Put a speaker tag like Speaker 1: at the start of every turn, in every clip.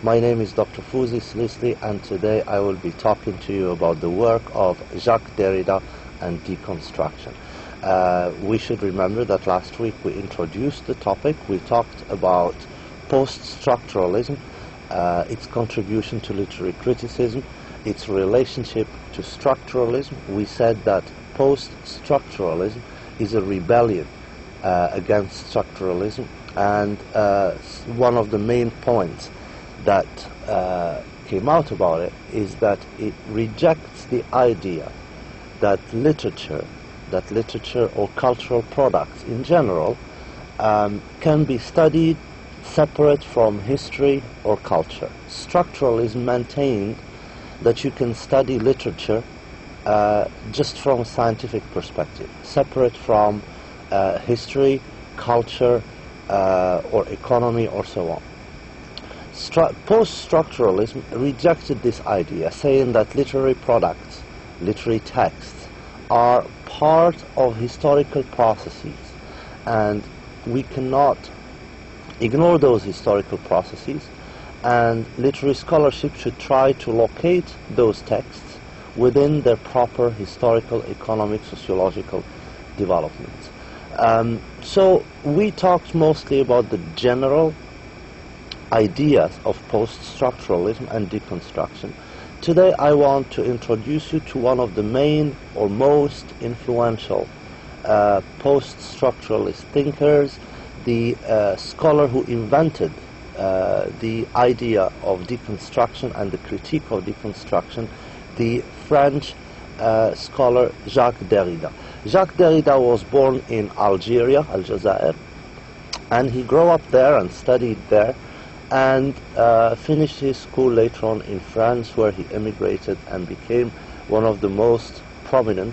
Speaker 1: My name is Dr. Fouzi Slisli, and today I will be talking to you about the work of Jacques Derrida and deconstruction. We should remember that last week we introduced the topic. We talked about post-structuralism, its contribution to literary criticism, its relationship to structuralism. We said that post-structuralism is a rebellion against structuralism, and one of the main points that came out about it is that it rejects the idea that literature or cultural products in general can be studied separate from history or culture. Structuralism maintained that you can study literature just from a scientific perspective, separate from history, culture, or economy, or so on. Post-structuralism rejected this idea, saying that literary products, literary texts, are part of historical processes, and we cannot ignore those historical processes, and literary scholarship should try to locate those texts within their proper historical, economic, sociological developments. So we talked mostly about the general ideas of post-structuralism and deconstruction. Today I want to introduce you to one of the main or most influential post-structuralist thinkers, the scholar who invented the idea of deconstruction and the critique of deconstruction, the French scholar Jacques Derrida. Jacques Derrida was born in Algeria, Aljazair, and he grew up there and studied there, and finished his school later on in France, where he emigrated and became one of the most prominent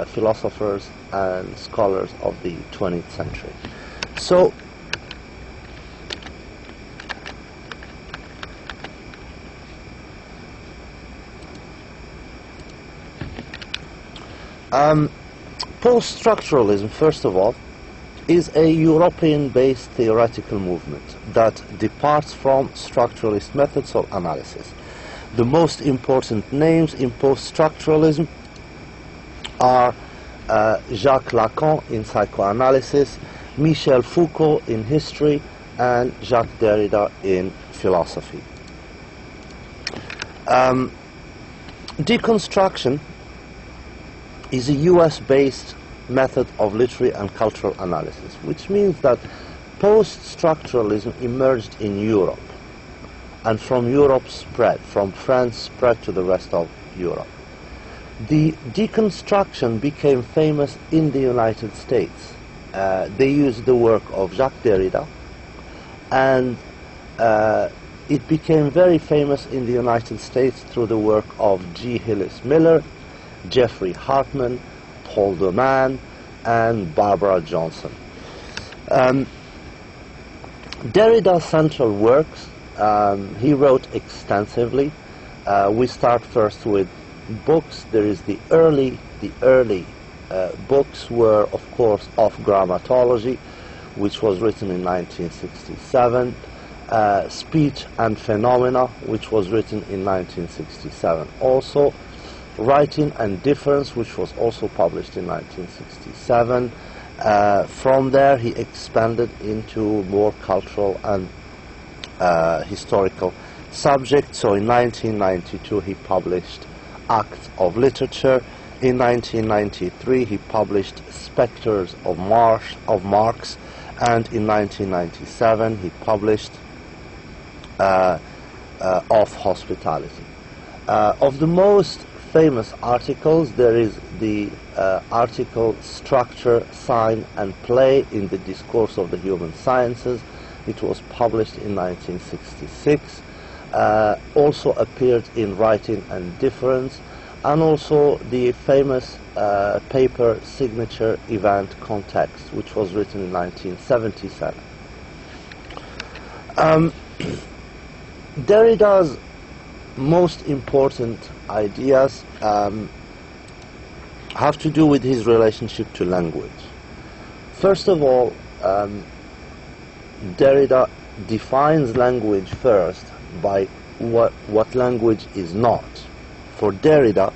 Speaker 1: philosophers and scholars of the 20th century. So, post-structuralism, first of all, is a European-based theoretical movement that departs from structuralist methods of analysis. The most important names in post-structuralism are Jacques Lacan in psychoanalysis, Michel Foucault in history, and Jacques Derrida in philosophy. Deconstruction is a US-based method of literary and cultural analysis, which means that post-structuralism emerged in Europe, and from Europe spread, from France spread to the rest of Europe. The deconstruction became famous in the United States. They used the work of Jacques Derrida, and it became very famous in the United States through the work of G. Hillis Miller, Jeffrey Hartman, Paul Doman, and Barbara Johnson. Derrida's central works, he wrote extensively. We start first with books. There is the early books were, of course, Of Grammatology, which was written in 1967, Speech and Phenomena, which was written in 1967 also, Writing and Difference, which was also published in 1967. From there he expanded into more cultural and historical subjects. So in 1992 he published Acts of Literature. In 1993 he published Spectres of Marx, and in 1997 he published Of Hospitality. Of the most famous articles, there is the article Structure, Sign and Play in the Discourse of the Human Sciences. It was published in 1966. Also appeared in Writing and Difference, and also the famous paper Signature Event Context, which was written in 1977. Derrida's most important ideas have to do with his relationship to language. First of all, Derrida defines language first by what language is not. For Derrida,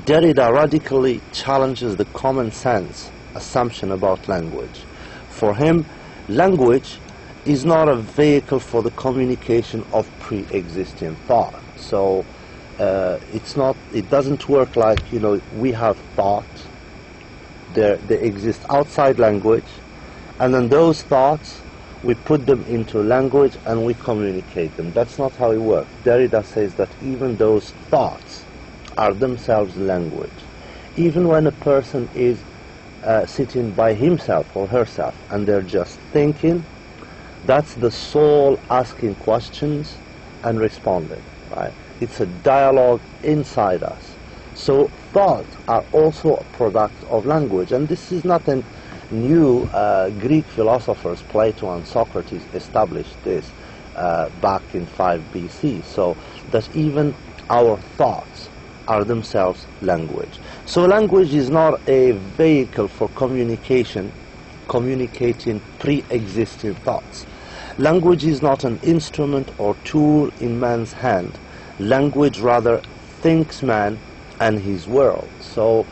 Speaker 1: Derrida radically challenges the common sense assumption about language. For him, language is not a vehicle for the communication of pre-existing thought. So it doesn't work like, we have thought, they exist outside language, and then those thoughts, we put them into language and we communicate them. That's not how it works. Derrida says that even those thoughts are themselves language. Even when a person is sitting by himself or herself and they're just thinking, that's the soul asking questions and responding, right? It's a dialogue inside us. So thoughts are also a product of language, and this is nothing new. Greek philosophers, Plato and Socrates, established this back in 5 BC, so that even our thoughts are themselves language. So language is not a vehicle for communicating pre-existing thoughts. Language is not an instrument or tool in man's hand. Language rather thinks man and his world. So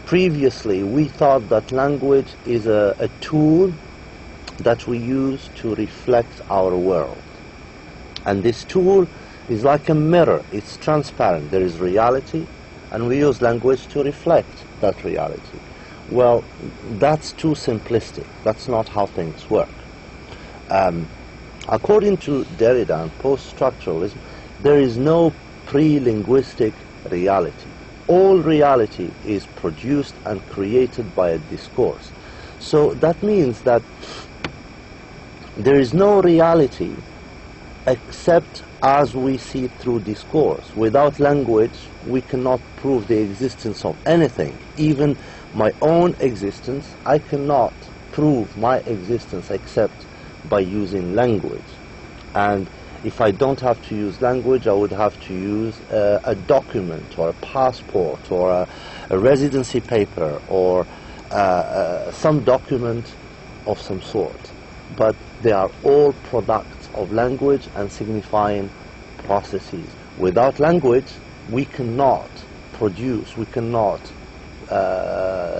Speaker 1: previously we thought that language is a tool that we use to reflect our world. And this tool is like a mirror. It's transparent. There is reality, and we use language to reflect that reality. Well, that's too simplistic. That's not how things work. According to Derrida and post-structuralism, there is no pre-linguistic reality. All reality is produced and created by a discourse. So that means that there is no reality except as we see through discourse. Without language, we cannot prove the existence of anything. Even my own existence, I cannot prove my existence except by using language. And if I don't have to use language, I would have to use a document or a passport or a residency paper or some document of some sort. But they are all products of language and signifying processes. Without language, we cannot produce, we cannot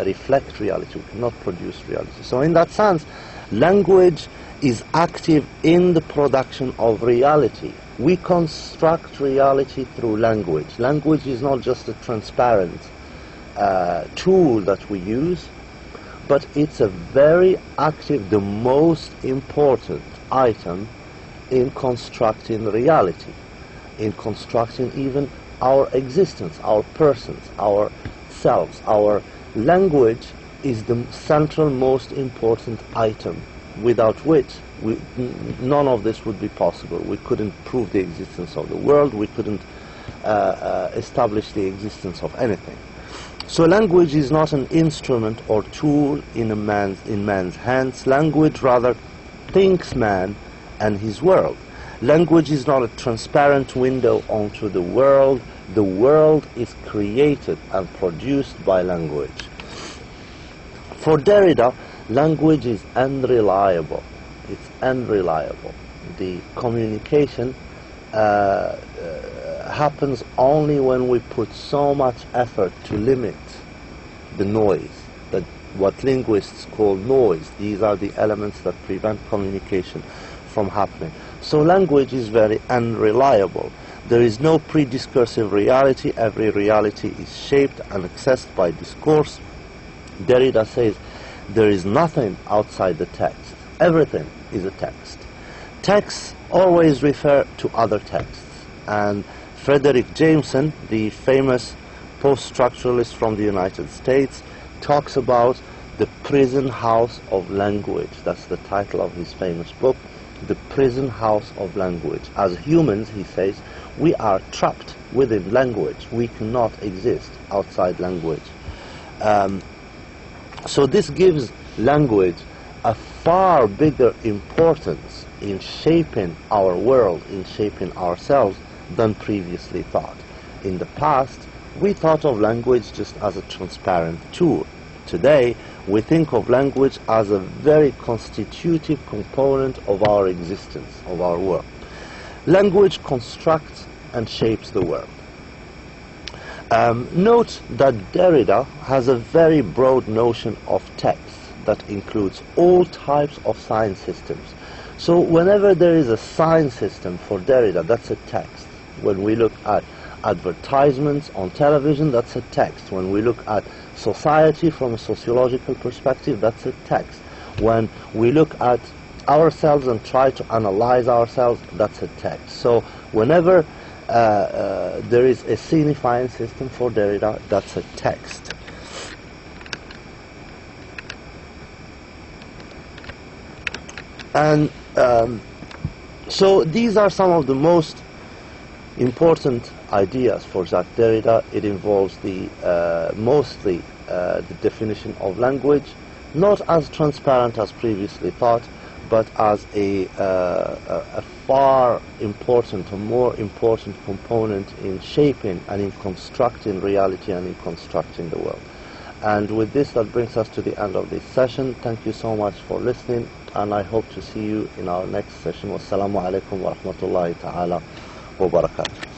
Speaker 1: reflect reality, we cannot produce reality. So in that sense, language is active in the production of reality. We construct reality through language. Language is not just a transparent tool that we use, but it's a very active, the most important item in constructing reality, in constructing even our existence, our persons, our selves. Our language is the central, most important item, without which none of this would be possible. We couldn't prove the existence of the world, we couldn't establish the existence of anything. So language is not an instrument or tool in man's hands. Language rather thinks man and his world. Language is not a transparent window onto the world. The world is created and produced by language. For Derrida, language is unreliable. It's unreliable. The communication happens only when we put so much effort to limit the noise, that what linguists call noise. These are the elements that prevent communication from happening. So language is very unreliable. There is no pre-discursive reality. Every reality is shaped and accessed by discourse. Derrida says there is nothing outside the text. Everything is a text. Texts always refer to other texts. And Frederick Jameson, the famous post-structuralist from the United States, talks about the prison house of language. That's the title of his famous book, The Prison House of Language. As humans, he says, we are trapped within language. We cannot exist outside language. So this gives language a far bigger importance in shaping our world, in shaping ourselves, than previously thought. In the past, we thought of language just as a transparent tool. Today, we think of language as a very constitutive component of our existence, of our world. Language constructs and shapes the world. Note that Derrida has a very broad notion of text that includes all types of sign systems. So whenever there is a sign system for Derrida, that's a text. When we look at advertisements on television, that's a text. When we look at society from a sociological perspective, that's a text. When we look at ourselves and try to analyze ourselves, that's a text. So whenever there is a signifying system for Derrida, that's a text. And so these are some of the most important ideas for Jacques Derrida. It involves mostly the definition of language, not as transparent as previously thought, but as a far important, a more important component in shaping and in constructing reality and in constructing the world. And with this, that brings us to the end of this session. Thank you so much for listening, and I hope to see you in our next session. Wassalamu alaikum wa rahmatullahi ta'ala wa barakatuh.